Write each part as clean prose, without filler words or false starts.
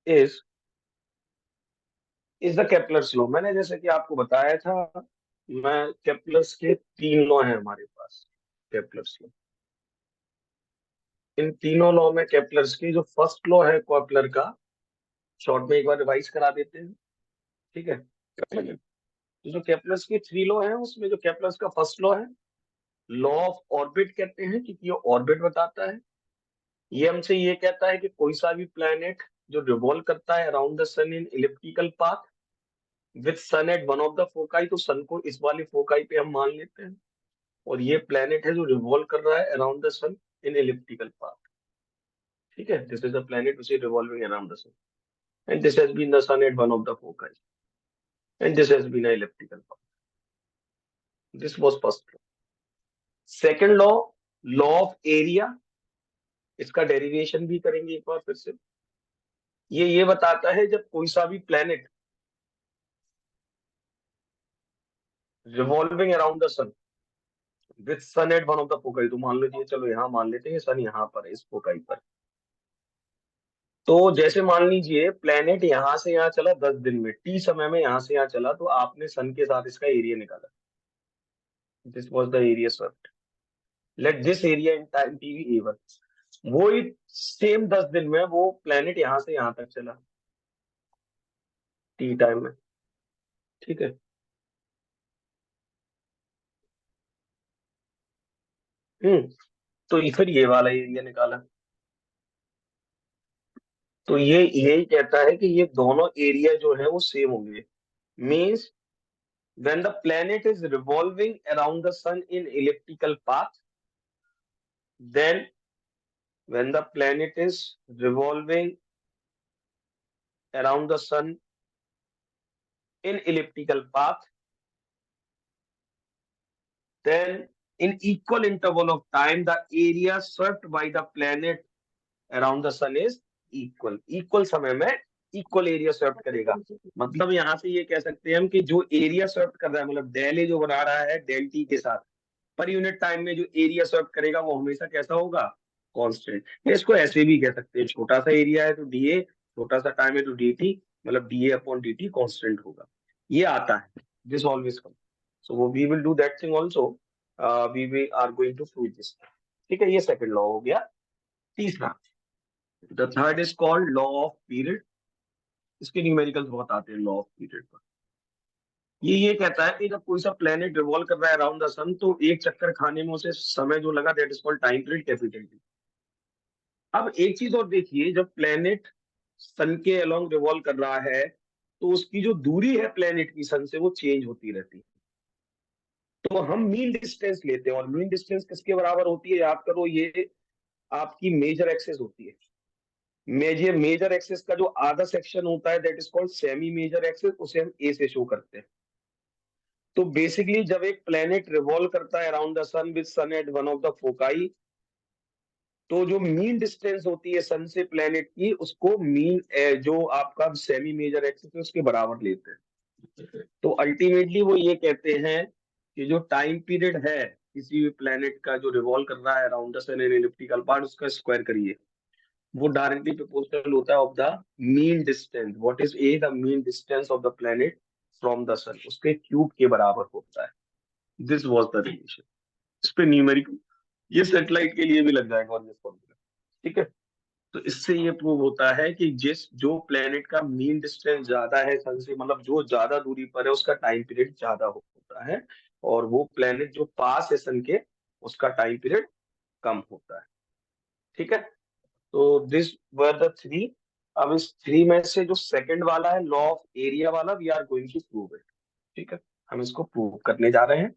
Is the Kepler's law. मैंने जैसे कि आपको बताया था, मैं केपलर्स के 3 लॉ हैं हमारे पास। केपलर्स लॉ, इन तीनों लॉ में केपलर्स की जो फर्स्ट लॉ है केपलर का, शॉर्ट में एक बार रिवाइज करा देते हैं। ठीक है। तो जो केपलर्स की 3 लॉ है, उसमें जो केपलर्स का फर्स्ट लॉ है, लॉ ऑफ ऑर्बिट कहते हैं, क्योंकि ये ऑर्बिट बताता है। ये हमसे ये कहता है कि कोई सा भी प्लेनेट जो रिवॉल्व करता है around the sun in elliptical path with sun at one of the foci, तो सन को इस वाली फोकाई पे हम मान लेते हैं, और ये प्लेनेट है जो रिवॉल्व कर रहा है around the sun in elliptical path. ठीक है, this is the planet which is revolving around the sun, and this has been the sun at one of the foci, and this has been a elliptical path. This was first law. Second law, law of area, इसका derivation भी करेंगे एक बार फिर से। ये बताता है जब कोई सा भी planet revolving around the sun with sun at one of the foci, तो मान लीजिए, चलो यहाँ मान लेते हैं सन यहाँ पर है, इस फोकाई पर। तो जैसे मान लीजिए प्लेनेट यहाँ से यहाँ चला 10 दिन में, टी समय में यहाँ से यहाँ चला, तो आपने सन के साथ इसका एरिया निकाला। This was the area swept. Let this area in time T be A1। वो ही सेम 10 दिन में वो प्लेनेट यहाँ से यहाँ तक चला टी टाइम में। ठीक है। हम्म। तो फिर ये वाला एरिया निकाला। तो ये यही कहता है कि ये दोनों एरिया जो है वो सेम होंगे। Means when the planet is revolving around the sun in elliptical path, then when the planet is revolving around the sun in elliptical path, then in equal interval of time the area swept by the planet around the sun is equal समय में equal area swept करेगा। मतलब यहाँ से ये कह सकते हैं हम कि जो एरिया स्वेप्ट कर रहा है, मतलब डेल ए जो बना रहा है डेल टी के साथ, पर यूनिट टाइम में जो एरिया स्वेप्ट करेगा वो हमेशा कैसा होगा, कांस्टेंट। या इसको ऐसे भी कह सकते हैं, छोटा सा एरिया है तो डी ए, छोटा सा टाइम है तो डी टी, मतलब D A upon D T constant होगा। ये आता है, दिस ऑलवेज कम। सो वो we will do that thing also, we we are going to prove this. ठीक है, ये सेकंड लॉ हो गया। तीसरा, the third is called law of period. इसके न्यूमेरिकल्स बहुत आते हैं लॉ ऑफ पीरियड पर। ये कहता है कि जब कोई सा प्लेनेट रिवॉल्व कर रहा है अराउंड द सन, तो एक चक्कर खाने में उसे समय जो लगा, that is called time period, capital T. अब एक चीज और देखिए, जब प्लेनेट सन के अलोंग रिवॉल्व कर रहा है, तो उसकी जो दूरी है प्लेनेट की सन से, वो चेंज होती रहती है। तो हम मीन डिस्टेंस लेते हैं, और मीन डिस्टेंस किसके बराबर होती है, याद करो, ये आपकी मेजर एक्सेस होती है। मेजर एक्सेस का जो आधा सेक्शन होता है, that is called semi major axis, उसे हम ए से शो करते हैं। तो बेसिकली जब एक प्लेनेट रिवॉल्व करता है around the sun with sun at one of the foci, तो जो मीन डिस्टेंस होती है सन से प्लेनेट की, उसको मीन जो आपका सेमी मेजर एक्सिस है उसके बराबर लेते हैं। तो अल्टीमेटली वो ये कहते हैं कि जो टाइम पीरियड है किसी भी प्लेनेट का जो रिवॉल्व कर रहा है around the sun in elliptical part, उसका स्क्वायर करिए, वो डायरेक्टली प्रोपोर्शनल होता है of the mean distance. What is a, the mean distance of the planet from the sun, उसके क्यूब के बराबर होता है। This was the relation. इस पे न्यूमेरिकल, ये सेटेलाइट के लिए भी लग जाएगा और ये फॉर्मूला। ठीक है। तो इससे ये प्रूव होता है कि जिस जो प्लेनेट का मीन डिस्टेंस ज्यादा है सन से, मतलब जो ज्यादा दूरी पर है, उसका टाइम पीरियड ज्यादा होता है, और वो प्लेनेट जो पास है सन के, उसका टाइम पीरियड कम होता है। ठीक है। तो दिस वर द थ्री। अब इस थ्री में से जो सेकंड वाला है, लॉ ऑफ एरिया वाला, we are going to prove it. ठीक है, हम इसको प्रूव करने जा रहे हैं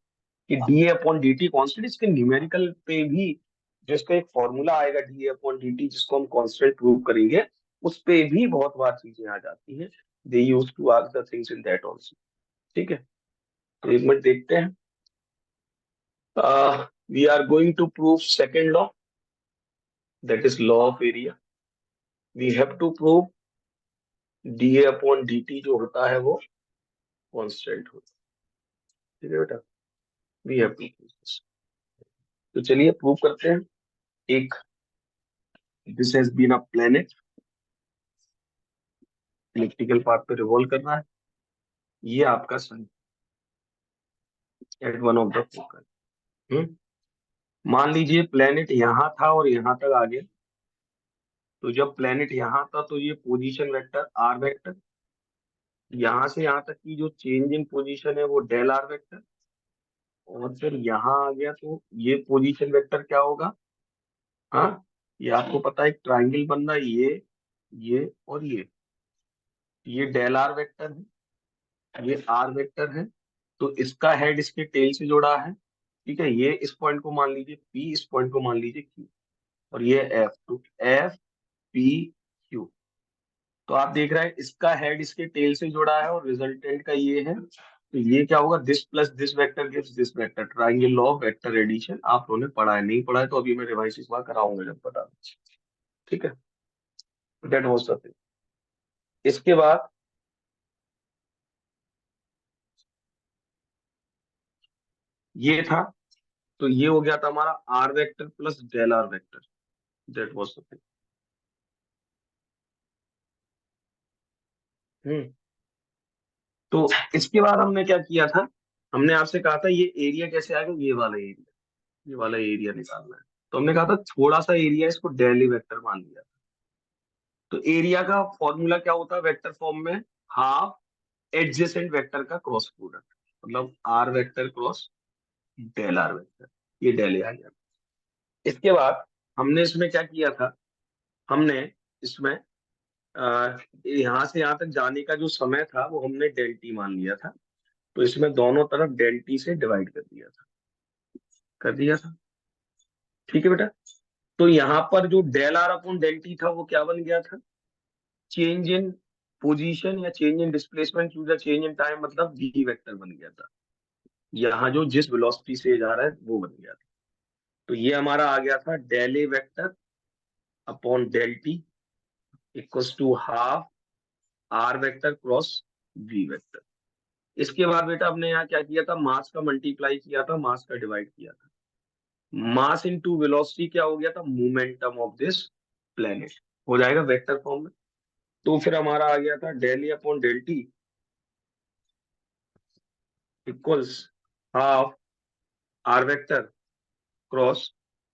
कि D upon D T constant. इसके न्यूमेरिकल पे भी जो इसका एक फॉर्मूला आएगा डी अपॉन डी टी, जिसको हम कॉन्स्टेंट प्रूव करेंगे, उस पे भी बहुत बार चीजें आ जाती हैं। They use to ask the things in that also. ठीक है, तो एक मिनट देखते हैं। We are going to prove second law, that is law of area. We have to prove D upon D T जो होता है वो कॉन्स्टेंट होता है। ठीक है बेटा, we have to prove this. तो चलिए प्रूव करते हैं। एक, this has been a planet, elliptical path पे रिवॉल्व कर रहा है। ये आपका sun at one of the focus. मान लीजिए प्लेनेट यहाँ था और यहाँ तक आ गया। तो जब प्लेनेट यहाँ था तो ये पोजीशन वेक्टर आर वेक्टर, यहाँ से यहाँ तक की जो चेंज इन पोजीशन है वो डेल आर वेक्टर, और फिर यहाँ आ गया तो ये पोजीशन वेक्टर क्या होगा। हाँ, ये आपको पता है एक ट्राइंगल बन रहा है, ये और ये डेल आर वेक्टर है, ये आर वेक्टर है। तो इसका हेड इसके टेल से जुड़ा है। ठीक है, ये इस पॉइंट को मान लीजिए पी, इस पॉइंट को मान लीजिए क्यू, और ये एफ, तो एफ पी क्यू। तो आप देख रहे हैं इसका हेड इसके टेल से जुड़ा है और रिजल्टेंट का ये है। तो ये क्या होगा, this plus this vector gives this vector, triangle law of vector addition. आप लोगों ने पढ़ा है, नहीं पढ़ा है तो अभी मैं रिवाइज इस बार कराऊंगा जब बता दूं। ठीक है, दैट वाज द थिंग। इसके बाद ये था, तो ये हो गया था हमारा R vector plus del R vector, that was the thing. तो इसके बाद हमने क्या किया था, हमने आपसे कहा था ये एरिया कैसे आएगा, ये वाला एरिया, ये वाला एरिया निकालना है। तो हमने कहा था थोड़ा सा एरिया इसको डेली वेक्टर मान लिया। तो एरिया का फॉर्मूला क्या होता है वेक्टर फॉर्म में, हाफ एडजेसेंट वेक्टर का क्रॉस प्रोडक्ट, मतलब R vector cross del R vector, ये डेल आ गया। इसके बाद हमने इसमें क्या किया था, हमने इसमें यहाँ से यहाँ तक जाने का जो समय था वो हमने डेल टी मान लिया था। तो इसमें दोनों तरफ डेल टी से डिवाइड कर दिया था, कर दिया था। ठीक है बेटा। तो यहाँ पर जो del R upon del T था वो क्या बन गया था, चेंज इन पोजीशन या change in displacement to the change in time, मतलब डी वेक्टर बन गया था। यहाँ जो जिस वेलोसिटी से जा रहा है वो बन गया था। तो ये हमारा आ गया था del A vector upon del T equals to half R vector cross V vector. इसके बाद बेटा हमने यहाँ क्या किया था, मास का मल्टीप्लाई किया था, मास का डिवाइड किया था। मास इनटू वेलोसिटी क्या हो गया था, मोमेंटम ऑफ दिस प्लेनेट, हो जाएगा वेक्टर फॉर्म में। तो फिर हमारा आ गया था del A upon del T equals half R vector cross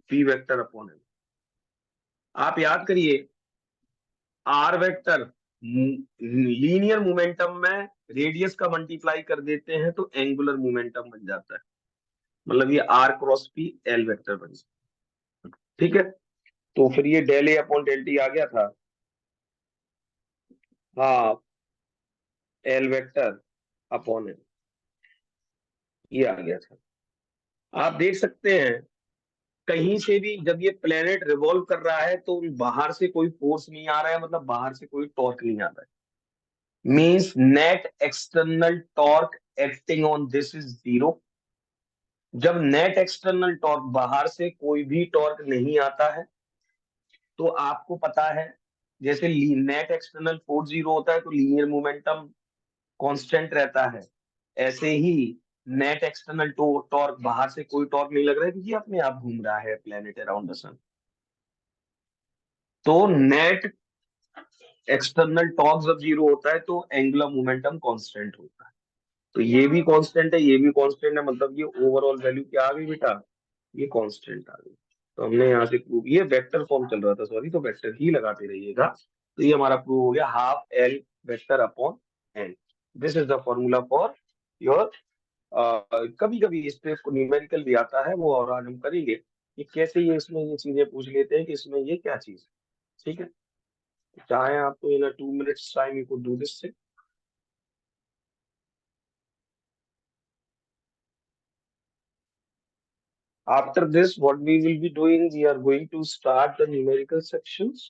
P vector upon L. आप याद करिए, आर वेक्टर लीनियर मोमेंटम में रेडियस का मल्टीप्लाई कर देते हैं तो एंगुलर मोमेंटम बन जाता है, मतलब ये R cross P L vector बन जाता है। ठीक है, तो फिर ये del A upon del T आ गया था half L vector upon L, ये आ गया था। आप देख सकते हैं कहीं से भी जब ये प्लेनेट रिवॉल्व कर रहा है तो बाहर से कोई फोर्स नहीं आ रहा है, मतलब बाहर से कोई टॉर्क नहीं आ रहा है, means net external torque acting on this is zero. जब नेट एक्सटर्नल टॉर्क, बाहर से कोई भी टॉर्क नहीं आता है, तो आपको पता है जैसे नेट एक्सटर्नल फोर्स जीरो होता है तो लीनियर मोमेंटम कांस्टेंट रहता है। ऐसे ही नेट एक्सटर्नल टॉर्क, बाहर से कोई टॉर्क नहीं लग रहा है क्योंकि अपने आप घूम रहा है प्लेनेट अराउंड द सन। तो नेट एक्सटर्नल टॉर्क जब जीरो होता है तो एंगुलर मोमेंटम कांस्टेंट होता है। तो ये भी कांस्टेंट है, ये भी कांस्टेंट है, मतलब ये ओवरऑल वैल्यू क्या आ गई बेटा, ये कांस्टेंट आ गई। तो हमने यहाँ से प्रूव, ये वेक्टर फॉर्म चल रहा था सॉरी, तो वेक्टर ही लगाते रहिएगा। तो ये हमारा प्रूव हो गया half L vector upon N. This is the formula for your, कभी कभी इस पे न्यूमेरिकल भी आता है वो, और आज हम करेंगे कि कैसे ये इसमें ये चीजें पूछ लेते हैं कि इसमें ये क्या चीज है। ठीक है, चाहे आप तो इन 2 minutes time you could do this. After this, what we will be doing, we are going to start the numerical sections.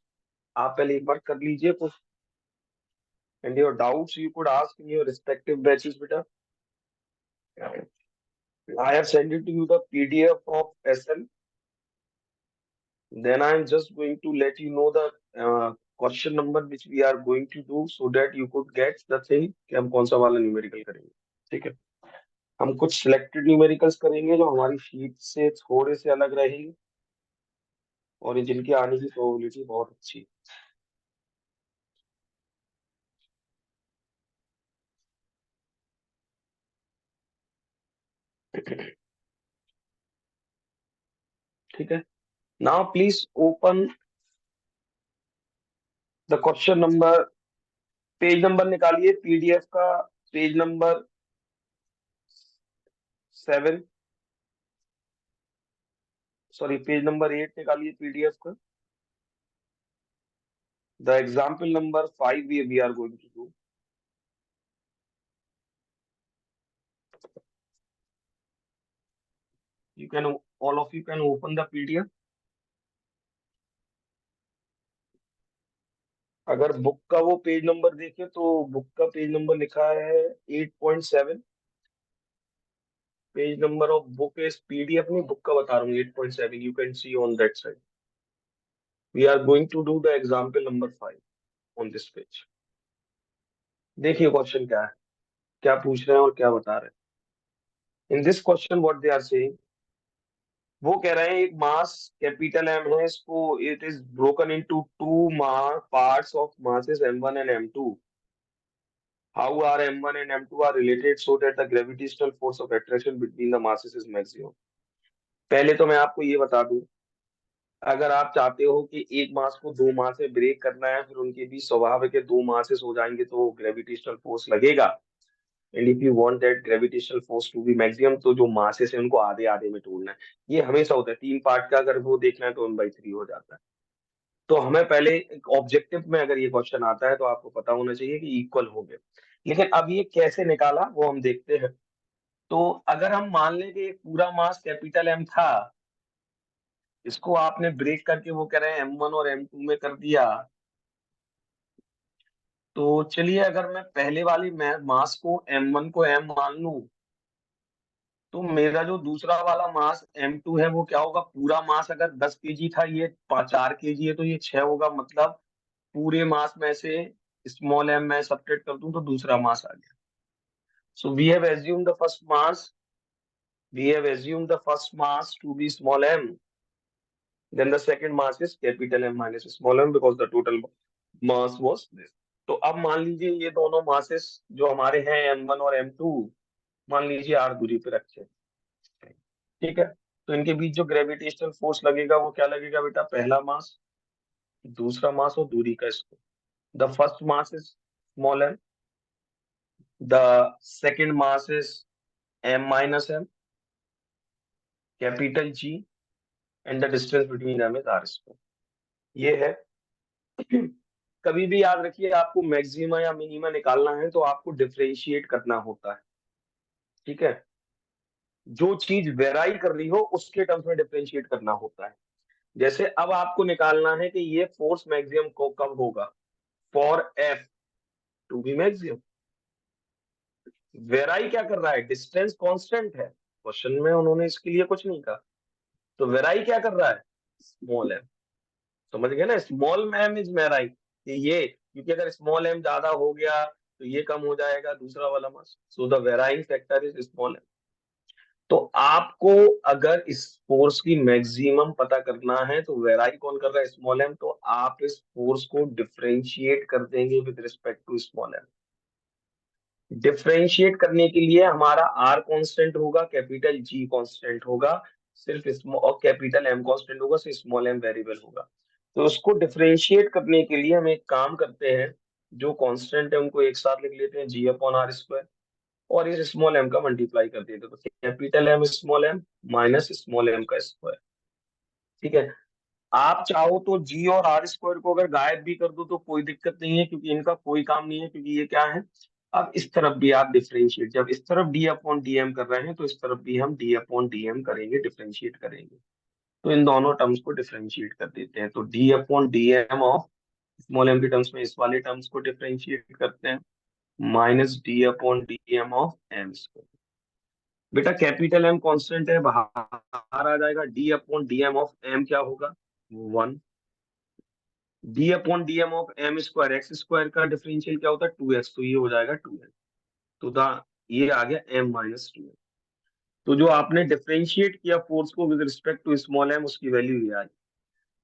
आप पहले एक बार कर लीजिए कुछ, and your doubts you could ask in your respective batches, beta. I have sent it to you the PDF of SL. Then I am just going to let you know the question number which we are going to do so that you could get the thing कि हम कौन सा वाला numerical करेंगे। ठीक है, हम कुछ सिलेक्टेड न्यूमेरिकल्स करेंगे जो हमारी शीट से थोड़े से अलग रहेंगे और जिनके आने की प्रोबेबिलिटी बहुत अच्छी है। ठीक है, now please open the question number, page number निकालिए पीडीएफ का, page number 7, sorry page number 8 निकालिए पीडीएफ का। The example number 5 we are going to do. You can, all of you can open the PDF। अगर book का वो page number देखें तो book का पेज नंबर लिखा है 8.7। Page number of book is PDF नहीं, बुक का बता रहा हूँ 8.7। You can see on that side. We are going to do the example number 5 on this page. देखिए क्वेश्चन क्या है, क्या पूछ रहे हैं और क्या बता रहे हैं। In this question what they are saying, वो कह रहे हैं एक मास कैपिटल एम है, इसको it is broken into two mass parts of masses m1 and m2। How are m1 and m2 are related so that the gravitational force of attraction between the masses is maximum। पहले तो मैं आपको ये बता दूं, अगर आप चाहते हो कि एक मास को दो मास से ब्रेक करना है, फिर उनके बीच स्वभाव के दो मासेस हो जाएंगे तो ग्रेविटेशनल फोर्स लगेगा। And if you want that gravitational force to be maximum, तो जो मासेस है उनको आधे आधे में तोड़ना है। ये हमेशा होता है, तीन पार्ट का अगर वो देखना है तो 1/3 हो जाता है। तो हमें पहले एक ऑब्जेक्टिव में अगर ये क्वेश्चन आता है तो आपको पता होना चाहिए कि इक्वल हो गए। लेकिन अब ये कैसे निकाला वो हम देखते हैं। तो अगर हम मान लें कि एक पूरा मास कैपिटल एम था, इसको आपने ब्रेक करके वो कह रहे हैं m1 और m2 में कर दिया, तो चलिए अगर मैं पहले वाली मास को m1 को m मान लूं, तो मेरा जो दूसरा वाला मास m2 है वो क्या होगा, पूरा मास अगर 10 केजी था, ये 4 केजी है तो ये 6 होगा। मतलब पूरे मास में से स्मॉल m मैं सबट्रैक्ट कर दूं तो दूसरा मास आ गया। So we have assumed the first mass, we have assumed the first mass to be small m, then the second mass is capital M minus small m because the total mass was this। तो अब मान लीजिए ये दोनों masses जो हमारे हैं m1 और m2, मान लीजिए r दूरी पे रखे, ठीक है। तो इनके बीच जो ग्रेविटेशनल फोर्स लगेगा वो क्या लगेगा बेटा, पहला मास, दूसरा मास और दूरी का square. The first mass is small m, the second mass is m minus m, capital G, and the distance between m is r square. ये है। कभी भी याद रखिए, आपको मैक्सिमा या मिनिमा निकालना है तो आपको डिफरेंशिएट करना होता है, ठीक है। जो चीज वेराई कर रही हो उसके टर्म्स में डिफरेंशिएट करना होता है। जैसे अब आपको निकालना है कि ये फोर्स मैक्सिमम को कब होगा, for F to be maximum. Vary क्या कर रहा है, डिस्टेंस कांस्टेंट है, क्वेश्चन में उन्होंने इसके लिए कुछ नहीं कहा। तो वेराई क्या कर रहा है, स्मॉल एम। समझ गए ना, स्मॉल एम इज वेराई। ये क्योंकि अगर स्मॉल एम ज्यादा हो गया तो ये कम हो जाएगा दूसरा वाला mass, so the varying factor is small M. तो आपको अगर इस फोर्स की मैक्सिमम पता करना है तो वेराई कौन कर रहा है, स्मॉल एम, तो आप इस फोर्स को डिफरेंशिएट कर देंगे with respect to small M. Differentiate करने के लिए हमारा आर कांस्टेंट होगा, कैपिटल जी कांस्टेंट होगा, सिर्फ स्मॉल और कैपिटल एम कांस्टेंट होगा, सिर्फ स्मॉल एम वेरिएबल होगा। तो उसको डिफरेंशिएट करने के लिए हम एक काम करते हैं, जो कांस्टेंट है उनको एक साथ लिख लेते हैं, जी अपॉन आर स्क्वायर, और इस स्मॉल एम का मल्टीप्लाई कर देते हैं, तो capital M small M minus small M का स्क्वायर, ठीक है। आप चाहो तो जी और आर स्क्वायर को अगर गायब भी कर दो तो कोई दिक्कत नहीं है, क्योंकि इनका कोई काम नहीं है, क्योंकि ये क्या है। अब इस तरफ भी आप डिफरेंशिएट, जब इस तरफ डी अपॉन डी एम कर रहे हैं तो इस तरफ भी हम डी अपॉन डी एम करेंगे, डिफरेंशिएट करेंगे। तो इन दोनों टर्म्स को डिफरेंशिएट कर देते हैं, तो D upon D M of small M के टर्म्स में इस वाले टर्म्स को डिफरेंशिएट करते हैं, minus D upon D M of M square. बेटा कैपिटल एम कांस्टेंट है, बाहर आ जाएगा, D upon D M of M क्या होगा, 1। D upon D M of M square, X square का डिफरेंशियल क्या होता है, 2x, तो ये हो जाएगा 2n। तो द ये आ गया m माइनस 2n। तो जो आपने डिफरेंशिएट किया फोर्स को with respect to small M, उसकी वैल्यू ये आई।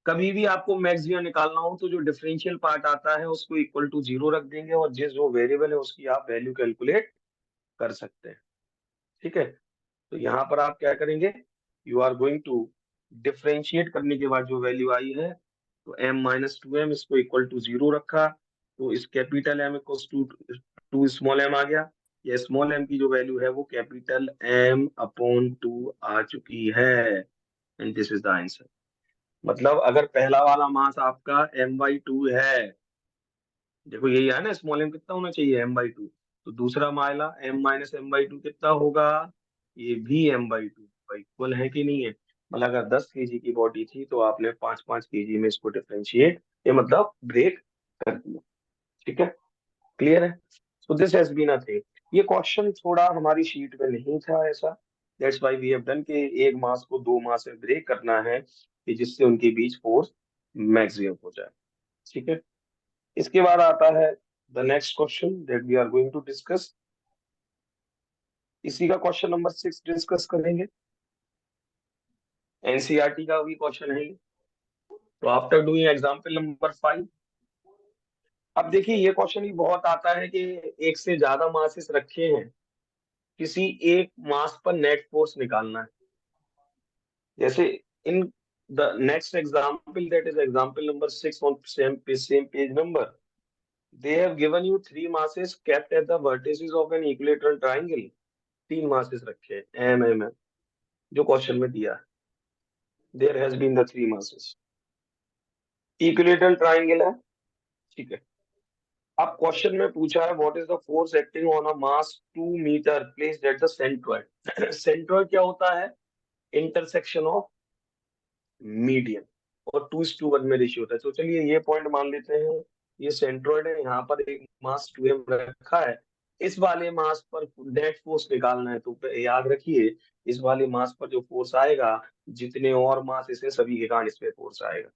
कभी भी आपको मैक्सिमम निकालना हो तो जो डिफरेंशियल पार्ट आता है उसको इक्वल टू 0 रख देंगे, और जिस जो वेरिएबल है उसकी आप वैल्यू कैलकुलेट कर सकते हैं, ठीक है। तो यहाँ पर आप क्या करेंगे, you are going to differentiate करने के बाद जो वैल्यू आई है, तो m-2m इसको इक्वल टू 0 रखा, तो इस capital M equal to two small m आ गया। ये स्मॉल m की जो वैल्यू है वो कैपिटल M/2 आ चुकी है, and this is the answer. मतलब अगर पहला वाला मास आपका m/2 है, देखो यही है ना, स्मॉल m कितना होना चाहिए, m/2, तो दूसरा माइला m-m/2 कितना होगा, ये भी m/2 इक्वल है कि नहीं है। मतलब अगर 10 kg की बॉडी थी तो आपने 5-5 kg में इसको डिफरेंशिएट, ये मतलब ब्रेक कर दिया। ठीक है, क्लियर है। So this has been a thing. ये क्वेश्चन थोड़ा हमारी शीट में नहीं था ऐसा, that's why we have done कि एक मास को दो मास में ब्रेक करना है कि जिससे उनके बीच फोर्स मैक्सिमम हो जाए। ठीक है, इसके बाद आता है the next question that we are going to discuss. इसी का क्वेश्चन नंबर 6 डिस्कस करेंगे, एनसीईआरटी का भी क्वेश्चन है। तो आफ्टर डूइंग एग्जांपल नंबर 5, अब देखिए ये क्वेश्चन भी बहुत आता है कि एक से ज्यादा मासेस रखे हैं, किसी एक मास पर नेट फोर्स निकालना है। जैसे in the next example, that is example number 6 on same page number, they have given you three masses kept at the vertices of an equilateral triangle। तीन मासेस रखे हैं एम एम एम, जो question में दिया है, there has been the three masses, equilateral triangle है। ठीक है, अब क्वेश्चन में पूछा है what is the force acting on a mass 2 metre placed at the centroid. Centroid क्या होता है, इंटरसेक्शन ऑफ मीडियन, और 2:1 में रेशियो होता है। तो चलिए ये पॉइंट मान लेते हैं, ये सेंट्रोइड है, यहाँ पर एक मास 2m रखा है, इस वाले मास पर नेट फोर्स निकालना है। तो याद रखिए, इस वाले मास पर जो फोर्स आएगा, जितने और मास इसे सभी के कारण इस पे फोर्स आएगा।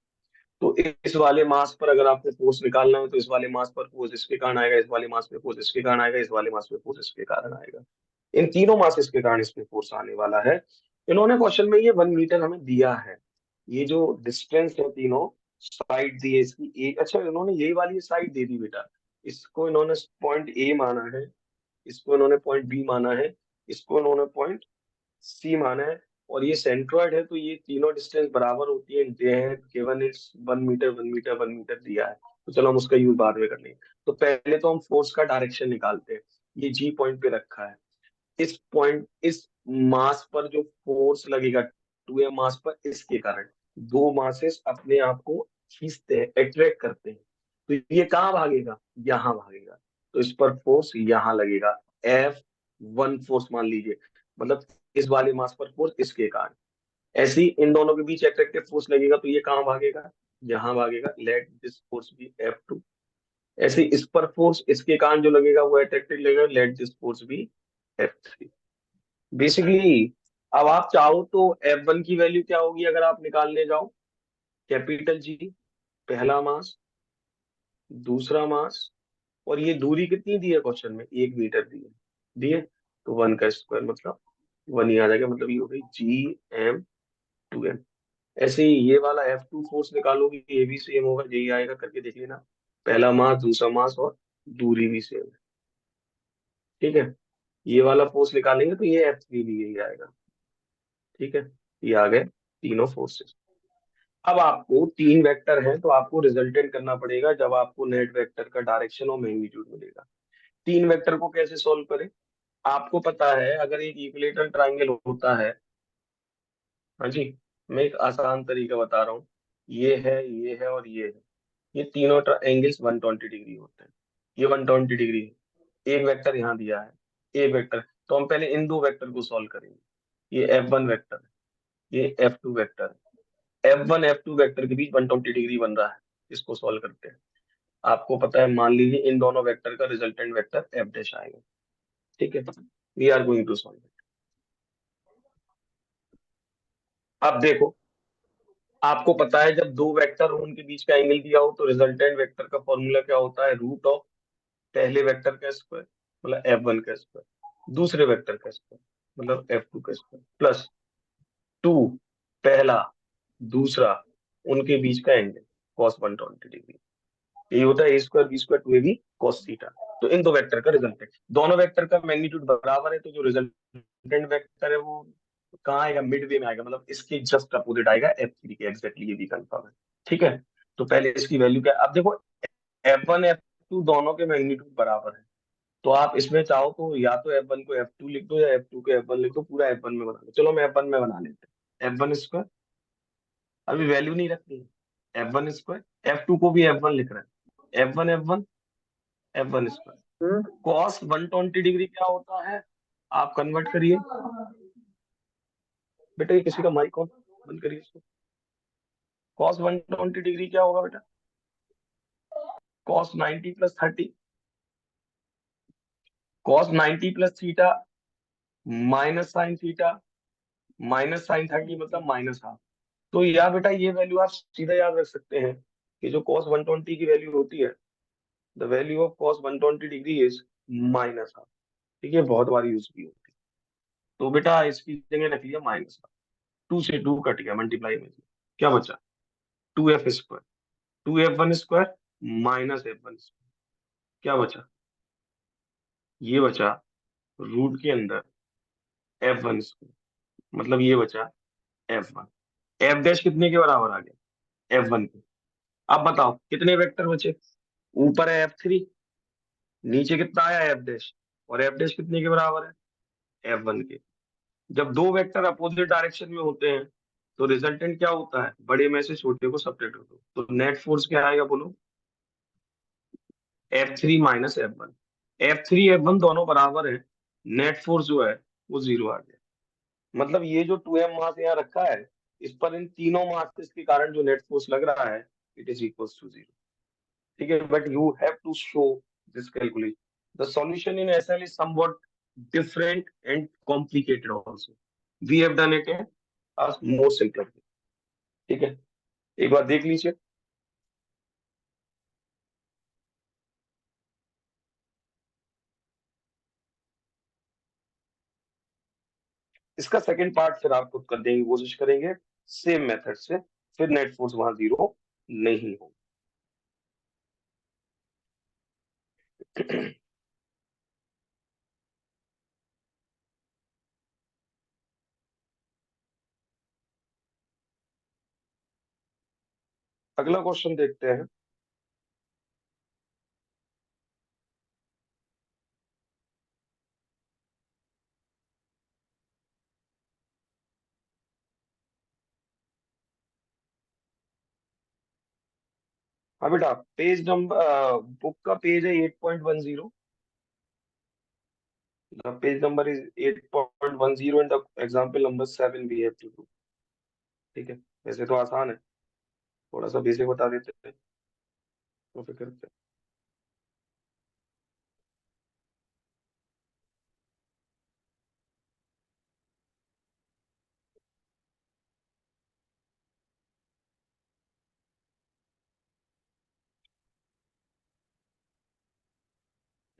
तो इस वाले मास पर अगर आपको फोर्स निकालना है तो इस वाले मास पर फोर्स इसके कारण आएगा, इस वाले मास पे फोर्स इसके कारण आएगा, इस वाले मास पे फोर्स इसके कारण आएगा। इन तीनों मासेस के कारण इसमें फोर्स आने वाला है। इन्होंने क्वेश्चन में ये 1 मीटर हमें दिया है। ये जो डिस्टेंस है, तीनों साइड दी है इसकी एक, अच्छा इन्होंने यही वाली साइड दे दी बेटा, इसको इन्होंने पॉइंट ए माना है, इसको इन्होंने पॉइंट बी माना है, इसको इन्होंने पॉइंट सी माना है, और ये सेंट्रॉइड है, तो ये तीनों डिस्टेंस बराबर होती है। They have given it's 1 metre 1 metre 1 metre दिया है, तो चलो हम उसका यूज बाद में कर लेंगे। तो पहले तो हम फोर्स का डायरेक्शन निकालते हैं। ये जी पॉइंट पे रखा है, इस पॉइंट, इस मास पर जो फोर्स लगेगा 2m मास पर, इसके कारण दो मासेस अपने आप को खींचते हैं, अट्रैक्ट करते हैं, तो ये कहाँ भागेगा, यहाँ भागेगा, तो इस पर फोर्स यहाँ लगेगा, F1 फोर्स मान लीजिए, मतलब इस वाले मास पर फोर्स इसके कारण। ऐसे ही इन दोनों के बीच अट्रैक्टिव फोर्स लगेगा, तो ये कहाँ भागेगा, यहाँ भागेगा, late this force B F2। ऐसे ही इस पर फोर्स इसके कारण जो लगेगा वो अट्रैक्टिव लगेगा, let this force be F3। Basically अब आप चाहो तो F1 की वैल्यू क्या होगी अगर आप निकालने जाओ, कैपिटल जी, पहला मास, दूसरा मास, और ये दूरी कितनी दी है क्वेश्चन में, 1 मीटर दी है, दिए, तो 1 का स्क्वायर मतलब 1 ही आ जाएगा, मतलब ये हो गई G/m। ऐसे ही ये वाला F2 फोर्स निकालोगे, ये भी सेम होगा, यही आएगा, करके देख लेना, पहला मास दूसरा मास और दूरी भी सेम है। ठीक है, ये वाला फोर्स निकालेंगे तो ये F3 भी यही आएगा। ठीक है, ये आ गए तीनों फोर्सेस। अब आपको तीन वेक्टर हैं तो आपको रिजल्टेंट करना पड़ेगा, जब आपको नेट वेक्टर का डायरेक्शन और मैग्नीट्यूड मिलेगा। तीन वेक्टर को कैसे सॉल्व करें, आपको पता है अगर एक इक्विलेटरल ट्रायंगल होता है, हाँ जी, मैं एक आसान तरीका बता रहा हूँ, ये है और ये है, ये तीनों एंगल्स 120 डिग्री होते हैं, ये 120 डिग्री है। एक वेक्टर यहाँ दिया है, एक वेक्टर, तो हम पहले इन दो वेक्टर को सॉल्व करेंगे। ये F1 वेक्टर है, ये F2 वेक्टर है। F1 F2 वेक्टर के बीच 120 डिग्री बन रहा है, इसको सॉल्व करते हैं। आपको पता है, मान लीजिए इन दोनों वेक्टर का रिजल्टेंट वेक्टर F डैश आएगा। ठीक है, we are going to solve it. अब देखो, आपको पता है जब दो वेक्टर हो उनके बीच का एंगल दिया हो तो रिजल्टेंट वेक्टर का फॉर्मूला क्या होता है, रूट ऑफ पहले वेक्टर का स्क्वायर मतलब F1 का स्क्वायर, दूसरे वेक्टर का स्क्वायर मतलब F2 का स्क्वायर, प्लस 2 पहला दूसरा उनके बीच का एंगल cos 120 डिग्री। ये होता है A square B square two A B cos theta. तो इन दो वेक्टर का रिजल्टेंट, दोनों वेक्टर का मैग्नीट्यूड बराबर है, तो जो रिजल्टेंट वेक्टर है वो कहाँ आएगा, मिड वे में आएगा, मतलब इसके जस्ट अपोजिट आएगा F3 के, एग्जैक्टली ये भी कंफर्म है। ठीक है, तो पहले इसकी वैल्यू क्या, अब देखो F1 F2 दोनों के मैग्नीट्यूड बराबर है, तो आप इसमें चाहो तो या तो F1 को F2 लिख दो या F2 को F1 लिख दो, पूरा F1 में बना लो। चलो मैं F1 में बना लेते हैं, F1 स्क्वायर, अभी वैल्यू नहीं रखनी है, F1 स्क्वायर, F2 को भी F1 लिख रहे हैं, F1 स्क्वायर। कॉस 120 डिग्री क्या होता है, आप कन्वर्ट करिए। बेटा ये किसी का माइक कौन, बंद करिए इसको। कॉस 120 डिग्री क्या होगा बेटा, cos 90 + 30, cos 90 + theta minus sine theta minus sine 30 मतलब माइनस हाफ। तो या बेटा ये वैल्यू आप सीधा याद रख सकते हैं कि जो कॉस 120 की वैल्यू होती है, the value of cos 120 degree is minus half. ठीक है, बहुत बार यूज की होती है, तो बेटा इसकी जगह रख लिया माइनस हाफ। 2 से 2 कट गया, मल्टीप्लाई में क्या बचा, 2F square, 2F1 square minus F1 square, क्या बचा, ये बचा रूट के अंदर F1 स्क्वायर, मतलब ये बचा F1। एफ डैश कितने के बराबर आ गया, F1 के। अब बताओ कितने वेक्टर बचे, ऊपर है F3, नीचे कितना आया एफ डैश, और एफ डैश कितने के बराबर है, F1 के। जब दो वेक्टर अपोजिट डायरेक्शन में होते हैं तो रिजल्टेंट क्या होता है, बड़े में से छोटे को सब्ट्रैक्ट कर दो, तो नेट फोर्स क्या आएगा बोलो, F3 - F1। F3 F1 दोनों बराबर है, नेट फोर्स जो है वो 0 आ गया। मतलब ये जो 2m मास यहाँ रखा है, इस पर इन तीनों मासेस के कारण जो नेट फोर्स लग रहा है, इट इज इक्वल्स टू 0। ठीक है, but you have to show this calculation, the solution in SL is somewhat different and complicated also, we have done it in a more simple. ठीक है, एक बार देख लीजिए। इसका सेकंड पार्ट फिर आप खुद कर देंगे, कोशिश करेंगे सेम मेथड से, फिर नेट फोर्स वहां 0 नहीं हो। अगला क्वेश्चन देखते हैं। हाँ बेटा, पेज नंबर, बुक का पेज है 8.10, the page number is 8.10 and the example number 7 we have to do. ठीक है, वैसे तो आसान है, थोड़ा सा बेसिक बता देते हैं तो फिर करते हैं।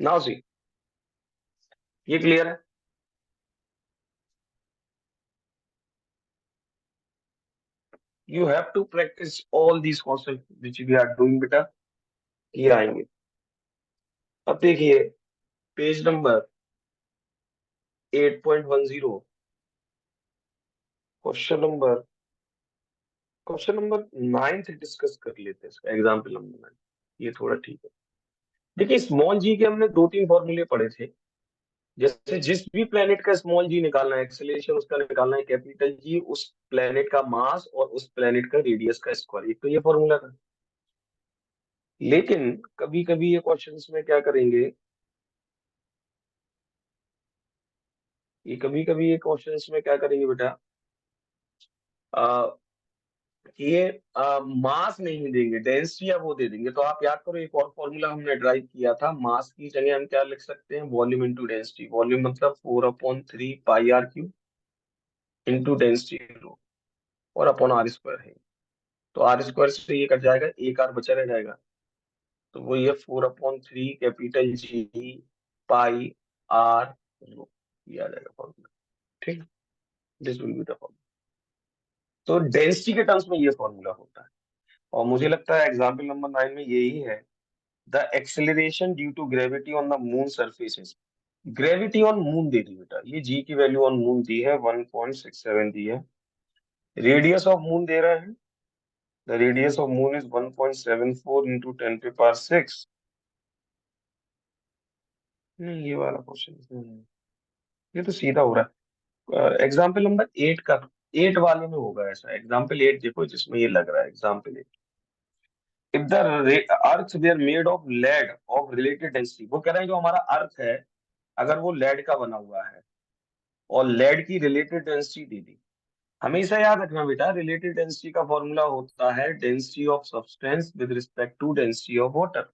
नाउ सी, ये क्लियर है, you have to practise all these concept which we are doing बेटा, ये आएंगे। अब देखिए page number 8.10, question number question number 9 से डिस्कस कर लेते हैं, इसका एग्जाम्पल नंबर 9, ये थोड़ा ठीक है। देखिए स्मॉल जी के हमने दो तीन फॉर्मूले पढ़े थे, जैसे जिस भी प्लेनेट का स्मॉल जी निकालना है, एक्सेलरेशन उसका निकालना है, कैपिटल जी उस प्लेनेट का मास और उस प्लेनेट का रेडियस का स्क्वायर, एक तो ये फॉर्मूला था। लेकिन कभी कभी ये क्वेश्चंस में क्या करेंगे, ये कभी कभी ये क्वेश्चंस में क्या करेंगे बेटा, ये मास नहीं देंगे, डेंसिटी या वो दे देंगे। तो आप याद करो एक और फॉर्मूला हमने ड्राइव किया था, मास की जगह हम क्या लिख सकते हैं, वॉल्यूम इंटू डेंसिटी। वॉल्यूम मतलब 4/3 πr³ इंटू डेंसिटी रो, और अपॉन आर स्क्वायर है। तो आर स्क्वायर से ये कट जाएगा, एक आर बचा रह जाएगा, तो वो ये 4/3 कैपिटल जी पाई आर रो, ये आ जाएगा फॉर्मूला। ठीक, this will be the formula. तो डेंसिटी के टर्म्स में ये फॉर्मूला होता है, और मुझे लगता है एग्जाम्पल नंबर 9 में यही है the acceleration due to gravity on the moon surfaces. Gravity on moon दे दी बेटा, ये जी की वैल्यू ऑन मून दी है 1.67 दी है। रेडियस ऑफ मून दे रहा है, the radius of moon is 1.74 into 10⁻⁶। नहीं, ये वाला क्वेश्चन ये तो सीधा हो रहा है। एग्जाम्पल नंबर 8 का, 8 वाले में होगा ऐसा। एग्जाम्पल 8 देखो जिसमें ये लग रहा है। Example 8, if the earth were made of laid off related density, वो कह रहे हैं जो हमारा अर्थ है अगर वो लेड का बना हुआ है और लेड की रिलेटेड डेंसिटी दी दी। हमेशा याद रखना बेटा, रिलेटेड डेंसिटी का फॉर्मूला होता है density of substance with respect to density of water.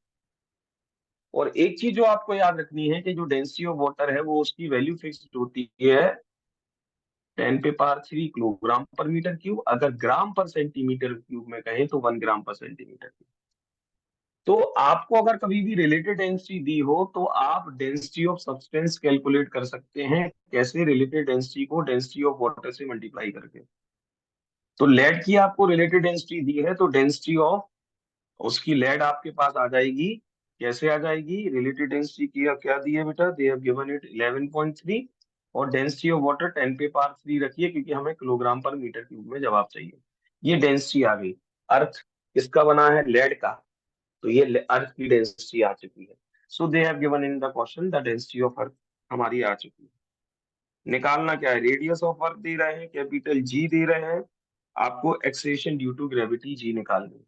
और एक चीज जो आपको याद रखनी है कि जो डेंसिटी ऑफ वाटर है वो उसकी वैल्यू फिक्स्ड होती है 10⁻³ किलोग्राम पर मीटर क्यूब। अगर ग्राम पर सेंटीमीटर क्यूब में कहें तो 1 ग्राम पर सेंटीमीटर क्यूब। तो आपको अगर कभी भी रिलेटेड डेंसिटी दी हो तो आप डेंसिटी ऑफ सब्सटेंस कैलकुलेट कर सकते हैं। कैसे? रिलेटेड डेंसिटी को डेंसिटी ऑफ वाटर से मल्टीप्लाई करके। तो लेड की आपको रिलेटेड डेंसिटी दी है तो डेंसिटी ऑफ उसकी लेड आपके पास आ जाएगी। कैसे आ जाएगी? रिलेटेड डेंसिटी की क्या दी है बेटा? दे हैव गिवन इट 11.3 और डेंसिटी ऑफ वाटर 10⁻³ रखिए क्योंकि हमें किलोग्राम पर मीटर क्यूब में जवाब चाहिए। ये डेंसिटी आ गई। अर्थ किसका बना है? लेड का। तो ये अर्थ की डेंसिटी आ चुकी है। So they have given in the question the density of earth हमारी आ चुकी है। निकालना क्या है? रेडियस ऑफ अर्थ दे रहे हैं, कैपिटल जी दे रहे हैं, आपको acceleration due to gravity G निकालनी है।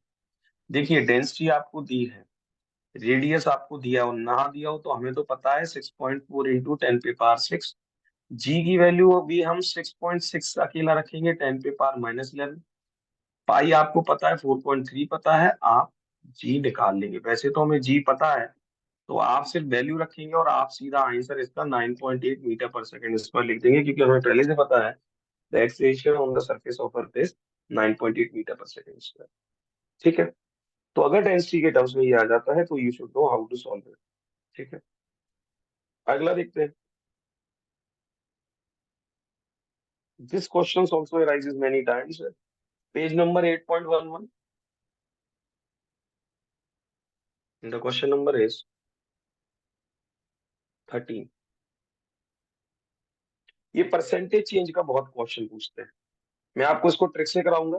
देखिए डेंसिटी आपको दी है, रेडियस आपको दिया हो ना दिया हो तो हमें तो पता है 6.4 इंटू 10⁻⁶। जी की वैल्यू भी हम 6.6 अकेला रखेंगे 10⁻⁻11। पाई आपको पता है 4.3 पता है, आप जी निकाल लेंगे। वैसे तो हमें जी पता है तो आप सिर्फ वैल्यू रखेंगे और आप सीधा आंसर इसका 9.8 मीटर पर सेकंड इस पर लिख देंगे क्योंकि हमें पहले से पता है the acceleration on the surface of earth is 9.8 metre per second square. ठीक है, तो अगर डेंसिटी के टर्म्स में ये आ जाता है तो you should know how to solve it. ठीक है, अगला देखते हैं। This question also arises many times। Page number 8.11, the question number is 13। ये परसेंटेज चेंज का बहुत क्वेश्चन पूछते हैं, मैं आपको इसको ट्रिक से कराऊंगा।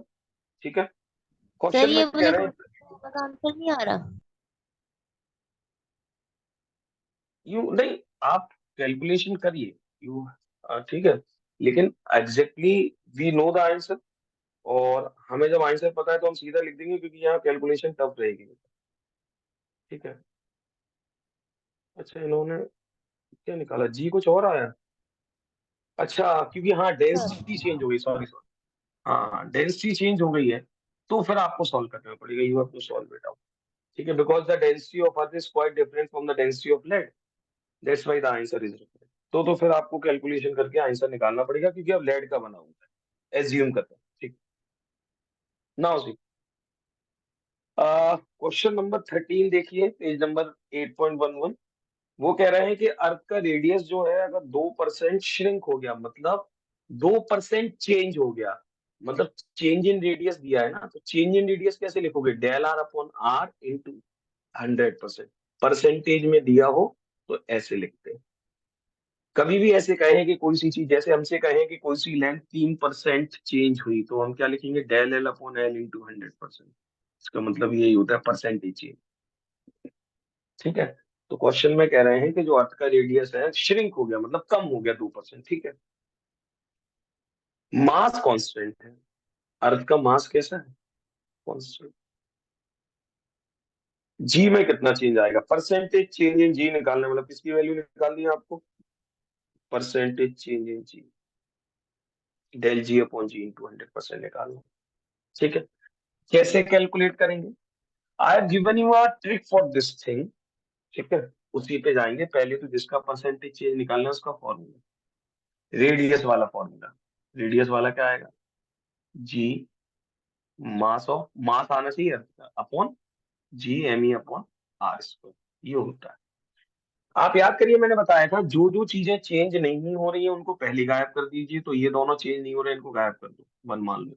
ठीक है, सर क्वेश्चन में ये कह वाले रहे हैं क्वेश्चन का आंसर नहीं आ रहा। यू नहीं, आप कैलकुलेशन करिए यू, ठीक है, लेकिन exactly we know the answer. और हमें जब आंसर पता है तो हम सीधा लिख देंगे क्योंकि यहाँ कैलकुलेशन टफ रहेगी। ठीक है, अच्छा इन्होंने क्या निकाला? जी कुछ और आया। अच्छा क्योंकि हाँ सर डेंसिटी चेंज हो गई, सॉरी सॉरी। हाँ डेंसिटी चेंज हो गई है तो फिर आपको सॉल्व करना पड़ेगा। You have to solve it out. ठीक है, because the density of earth is quite different from the density of lead, that's why the answer is different. तो फिर आपको कैलकुलेशन करके आंसर निकालना पड़ेगा क्योंकि अब लेड का बना हुआ है, एज्यूम करते हैं। ठीक, नाउ सी क्वेश्चन नंबर 13 देखिए, पेज नंबर 8.11। वो कह रहे हैं कि अर्थ का रेडियस जो है अगर 2% श्रिंक हो गया, मतलब 2% चेंज हो गया, मतलब चेंज इन रेडियस दिया है ना, तो चेंज इन रेडियस कैसे लिखोगे? Del R upon R into 100%। परसेंटेज में दिया हो तो ऐसे लिखते हैं। कभी भी ऐसे कहें कि कोई सी चीज, जैसे हमसे कहें कि कोई सी लेंथ 3% चेंज हुई तो हम क्या लिखेंगे? Del L upon L into 100%। इसका मतलब यही होता है परसेंटेज चेंज। ठीक है, तो क्वेश्चन में कह रहे हैं कि जो अर्थ का रेडियस है श्रिंक हो गया, मतलब कम हो गया 2%। ठीक है, मास कांस्टेंट है, अर्थ का मास कैसा है? कांस्टेंट। जी में कितना चेंज आएगा? परसेंटेज चेंज इन जी निकालने, मतलब किसकी वैल्यू निकालनी है आपको? Percentage change in G, del G upon G into 100% निकालना। ठीक है, कैसे कैलकुलेट करेंगे? I have given you a trick for this thing. ठीक है, उसी पे जाएंगे। पहले तो जिसका परसेंटेज चेंज निकालना है उसका फॉर्मूला, रेडियस वाला फॉर्मूला। रेडियस वाला क्या आएगा? जी मास ऑफ, मास आना चाहिए upon G M E upon R square, ये होता है। आप याद करिए मैंने बताया था जो जो चीजें चेंज नहीं हो रही है उनको पहले गायब कर दीजिए। तो ये दोनों चेंज नहीं हो रहे हैं, इनको गायब कर दो, वन मान लो।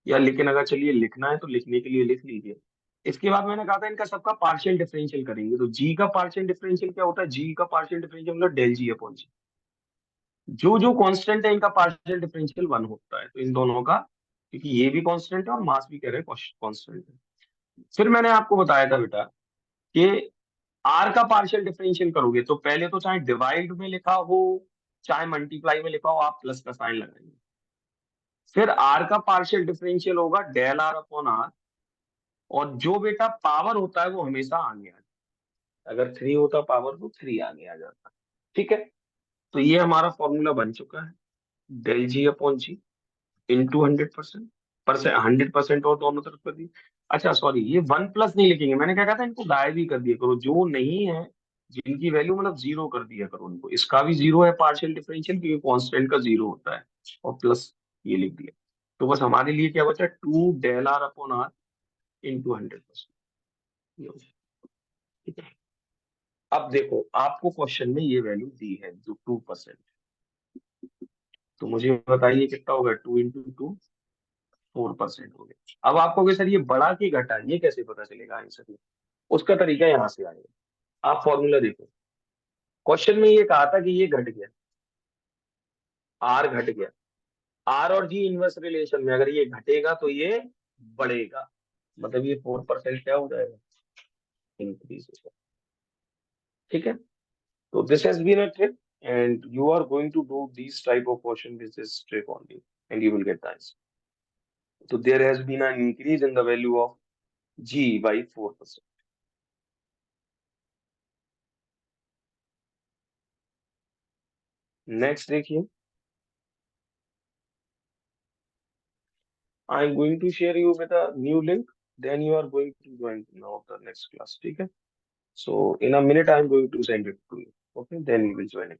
या लेकिन अगर चलिए लिखना है तो लिखने के लिए लिख लीजिए, इसके बाद मैंने कहा था इनका सबका पार्शियल डिफरेंशियल करेंगे, तो जी का पार्शियल डिफरेंशियल क्या होता है, जी का पार्शियल डिफरेंशियल मतलब डेल जी अपॉन जी। जो जो कांस्टेंट है इनका पार्शियल डिफरेंशियल 1 होता है, तो इन दोनों का, क्योंकि ये भी कांस्टेंट है और मास भी कह रहे हैं कांस्टेंट है। फिर मैंने आपको बताया था बेटा कि आर का पार्शियल डिफरेंशियल करोगे तो पहले तो चाहे डिवाइड में लिखा हो चाहे मल्टीप्लाई में लिखा हो, आप प्लस का साइन लगाएंगे। फिर आर का पार्शियल डिफरेंशियल होगा डेल आर अपॉन आर, और जो बेटा पावर होता है वो हमेशा आगे आ जाता है, अगर 3 होता पावर तो 3 आगे आ जाता है। ठीक है, तो ये हमारा फॉर्मूला बन चुका है, del G upon G into 100%, पर से 100% और दोनों तरफ कर दी। अच्छा सॉरी, ये 1 प्लस नहीं लिखेंगे, मैंने क्या कहा था इनको गायब ही कर दिया करो, जो नहीं है जिनकी वैल्यू मतलब जीरो कर दिया करो उनको। इसका भी जीरो है पार्शियल डिफरेंशियल, क्योंकि कांस्टेंट का जीरो होता है, और प्लस ये लिख दिया। तो बस हमारे लिए क्या बचा, 2 del R upon R into 100%। ठीक है, अब देखो आपको क्वेश्चन में ये वैल्यू दी है जो 2%, तो मुझे बताइए कितना होगा, 2 इंटू 2 4% हो गया। अब आपको सर ये बढ़ा के घटा ये कैसे पता चलेगा आंसर में, उसका तरीका यहाँ से आएगा। आप फॉर्मूला देखो, क्वेश्चन में ये कहा था कि ये घट गया, आर घट गया, आर और जी इनवर्स रिलेशन में, अगर ये घटेगा तो ये बढ़ेगा, मतलब ये 4% क्या हो जाएगा, इंक्रीज होगा। ठीक है, तो this has been a trick, and you are going to do this type of question with this trick only, and you will get the answer. So there has been an increase in the value of G by 4%. Next देखिए, I am going to share you with a new link. Then you are going to join now the next class. ठीक है? So in a minute I am going to send it to you. Okay? Then you will join it.